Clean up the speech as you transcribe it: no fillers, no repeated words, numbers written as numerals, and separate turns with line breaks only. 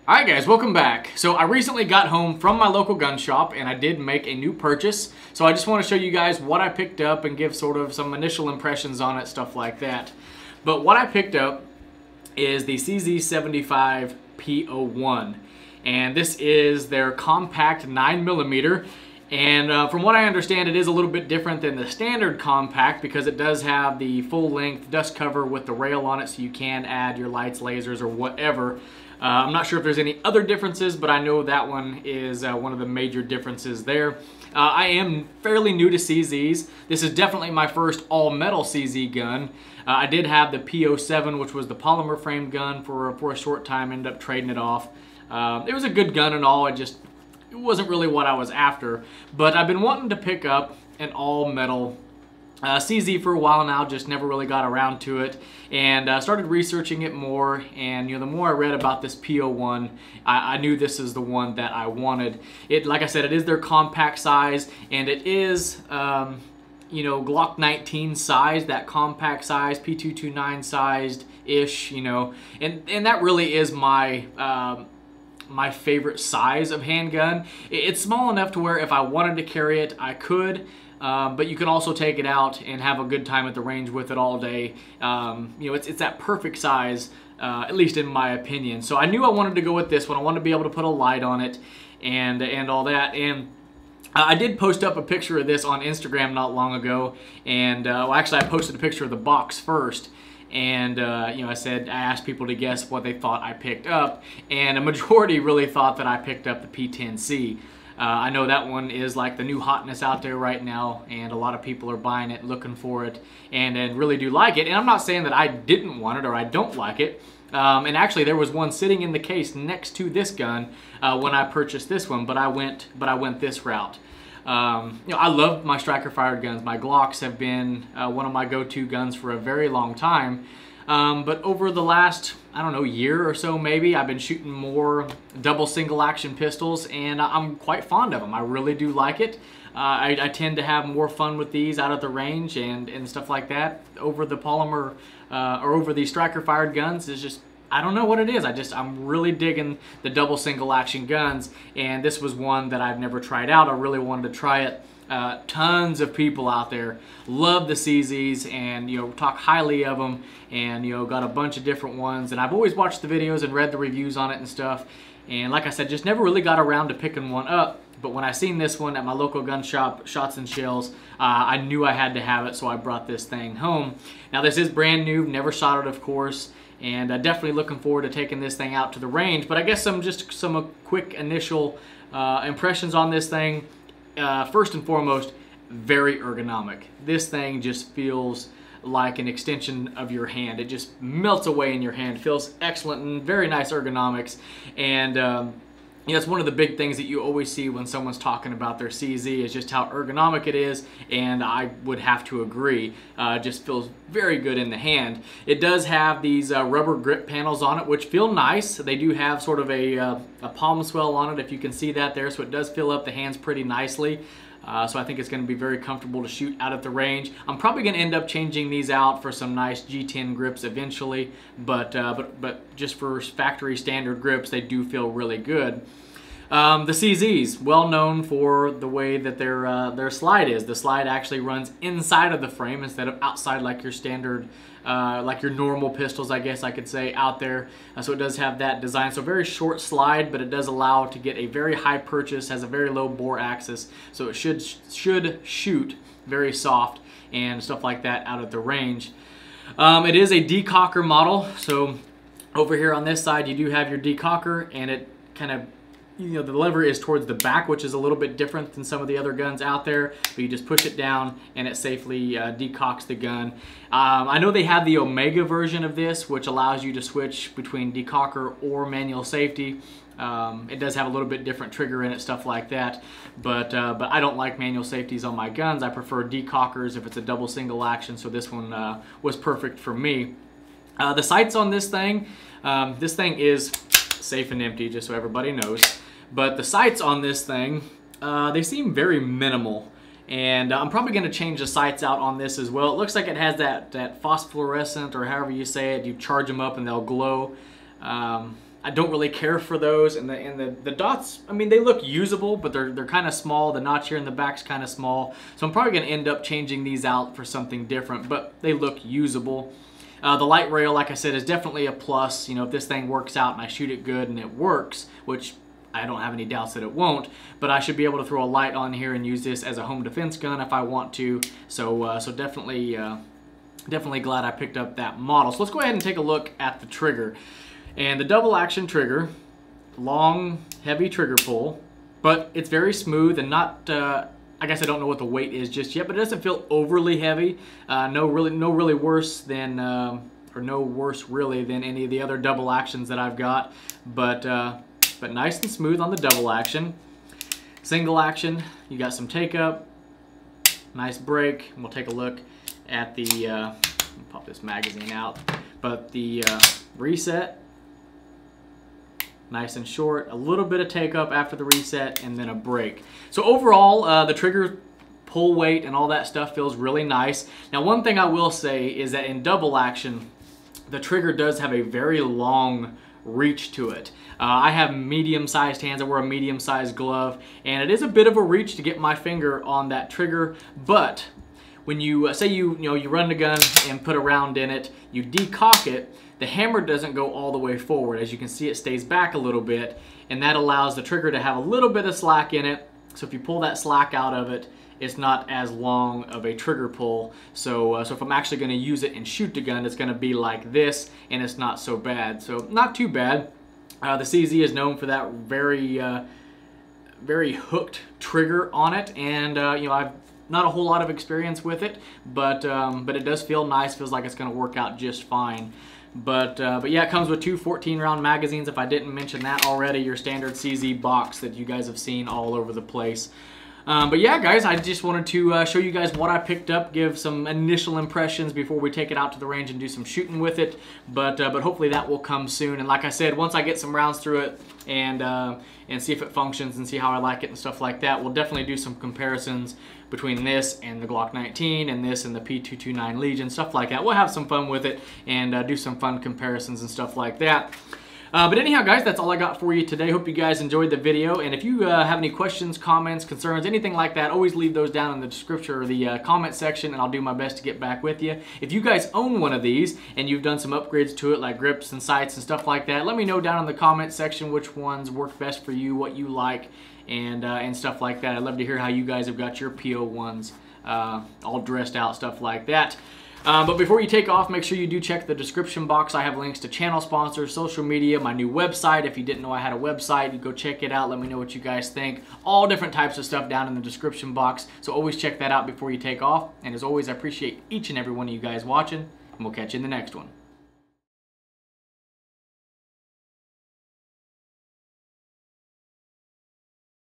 Alright guys, welcome back. So I recently got home from my local gun shop and I did make a new purchase. So I just want to show you guys what I picked up and give sort of some initial impressions on it, stuff like that. But what I picked up is the CZ75 P-01. And this is their compact 9mm. And from what I understand, it is a little bit different than the standard compact because it does have the full-length dust cover with the rail on it, so you can add your lights, lasers, or whatever. I'm not sure if there's any other differences, but I know that one is one of the major differences there. I am fairly new to CZs. This is definitely my first all-metal CZ gun. I did have the P-07, which was the polymer frame gun for a short time, ended up trading it off. It was a good gun and all, it wasn't really what I was after. But I've been wanting to pick up an all-metal CZ for a while now, just never really got around to it, and started researching it more. And the more I read about this P-01, I knew this is the one that I wanted. Like I said, it is their compact size, and it is Glock 19 size, that compact size, P229 sized ish, and that really is my my favorite size of handgun. It's small enough to where if I wanted to carry it, I could. But you can also take it out and have a good time at the range with it all day. It's that perfect size, at least in my opinion. So I knew I wanted to go with this one. I wanted to be able to put a light on it and all that. And I did post up a picture of this on Instagram not long ago. And well, actually, I posted a picture of the box first. And I asked people to guess what they thought I picked up, and a majority really thought that I picked up the P10C. I know that one is like the new hotness out there right now, and a lot of people are buying it, looking for it, and really do like it. And I'm not saying that I didn't want it or I don't like it. And actually, there was one sitting in the case next to this gun when I purchased this one, but I went this route. I love my striker-fired guns. My Glocks have been one of my go-to guns for a very long time. But over the last, I don't know, year or so maybe, I've been shooting more double single-action pistols, and I'm quite fond of them. I really do like it. I tend to have more fun with these out at the range and stuff like that. Over the polymer or over the striker-fired guns is just, I don't know what it is. I'm really digging the double single action guns, and this was one that I've never tried out. I really wanted to try it. Tons of people out there love the CZs and talk highly of them, and got a bunch of different ones, and I've always watched the videos and read the reviews on it and stuff, and like I said, just never really got around to picking one up. But when I seen this one at my local gun shop, Shots and Shells, I knew I had to have it, so I brought this thing home. Now this is brand new, never shot it of course, and definitely looking forward to taking this thing out to the range. But I guess some quick initial impressions on this thing. First and foremost, very ergonomic. This thing just feels like an extension of your hand. It just melts away in your hand. Feels excellent and very nice ergonomics. And it's one of the big things that you always see when someone's talking about their CZ is just how ergonomic it is, and I would have to agree. It just feels very good in the hand. It does have these rubber grip panels on it, which feel nice. They do have sort of a palm swell on it, if you can see that there, so it does fill up the hands pretty nicely. So I think it's going to be very comfortable to shoot out at the range. I'm probably going to end up changing these out for some nice G10 grips eventually, but just for factory standard grips, they do feel really good. The CZs, well known for the way that their slide is. The slide actually runs inside of the frame instead of outside like your standard, like your normal pistols, I guess I could say, out there. So it does have that design. So very short slide, but it does allow to get a very high purchase, has a very low bore axis, so it should shoot very soft and stuff like that out at the range. It is a Decocker model, so over here on this side you do have your Decocker, and it kind of, the lever is towards the back, which is a little bit different than some of the other guns out there, but you just push it down and it safely decocks the gun. I know they have the Omega version of this, which allows you to switch between Decocker or manual safety. It does have a little bit different trigger in it, stuff like that, but I don't like manual safeties on my guns. I prefer Decockers if it's a double single action, so this one was perfect for me. The sights on this thing is safe and empty, just so everybody knows. But the sights on this thing, they seem very minimal. And I'm probably going to change the sights out on this as well. It looks like it has that phosphorescent, or however you say it, you charge them up and they'll glow. I don't really care for those, and the dots, I mean, they look usable, but they're kind of small. The notch here in the back's kind of small, so I'm probably going to end up changing these out for something different, but they look usable. The light rail, like I said, is definitely a plus. You know, if this thing works out and I shoot it good and it works, which I don't have any doubts that it won't, but I should be able to throw a light on here and use this as a home defense gun if I want to. So definitely glad I picked up that model. So let's go ahead and take a look at the trigger. And the double action trigger, long, heavy trigger pull, but it's very smooth and not, I guess I don't know what the weight is just yet, but it doesn't feel overly heavy. No worse really than any of the other double actions that I've got, but nice and smooth on the double action. Single action, you got some take up, nice break, and we'll take a look at the, let me pop this magazine out, but the reset, nice and short, a little bit of take up after the reset, and then a break. So overall, the trigger pull weight and all that stuff feels really nice. Now, one thing I will say is that in double action, the trigger does have a very long reach to it. I have medium-sized hands. I wear a medium-sized glove, and it is a bit of a reach to get my finger on that trigger. But when you say you run the gun and put a round in it, you decock it, the hammer doesn't go all the way forward. As you can see, it stays back a little bit, and that allows the trigger to have a little bit of slack in it. So if you pull that slack out of it, it's not as long of a trigger pull. So if I'm actually going to use it and shoot the gun, it's going to be like this, and it's not so bad. So not too bad. The CZ is known for that very hooked trigger on it, and I've not a whole lot of experience with it, but it does feel nice. Feels like it's going to work out just fine. But yeah, it comes with two 14-round magazines. If I didn't mention that already, your standard CZ box that you guys have seen all over the place. But yeah, guys, I just wanted to show you guys what I picked up, give some initial impressions before we take it out to the range and do some shooting with it. But hopefully that will come soon. And like I said, once I get some rounds through it and see if it functions and see how I like it and stuff like that, we'll definitely do some comparisons between this and the Glock 19 and this and the P-229 Legion, stuff like that. We'll have some fun with it and do some fun comparisons and stuff like that. But anyhow, guys, that's all I got for you today. Hope you guys enjoyed the video. And if you have any questions, comments, concerns, anything like that, always leave those down in the description or the comment section, and I'll do my best to get back with you. If you guys own one of these and you've done some upgrades to it, like grips and sights and stuff like that, let me know down in the comment section which ones work best for you, what you like, and stuff like that. I'd love to hear how you guys have got your P-01s all dressed out, stuff like that. But before you take off, make sure you do check the description box. I have links to channel sponsors, social media, my new website. If you didn't know I had a website, you go check it out. Let me know what you guys think. All different types of stuff down in the description box. So always check that out before you take off. And as always, I appreciate each and every one of you guys watching, and we'll catch you in the next one.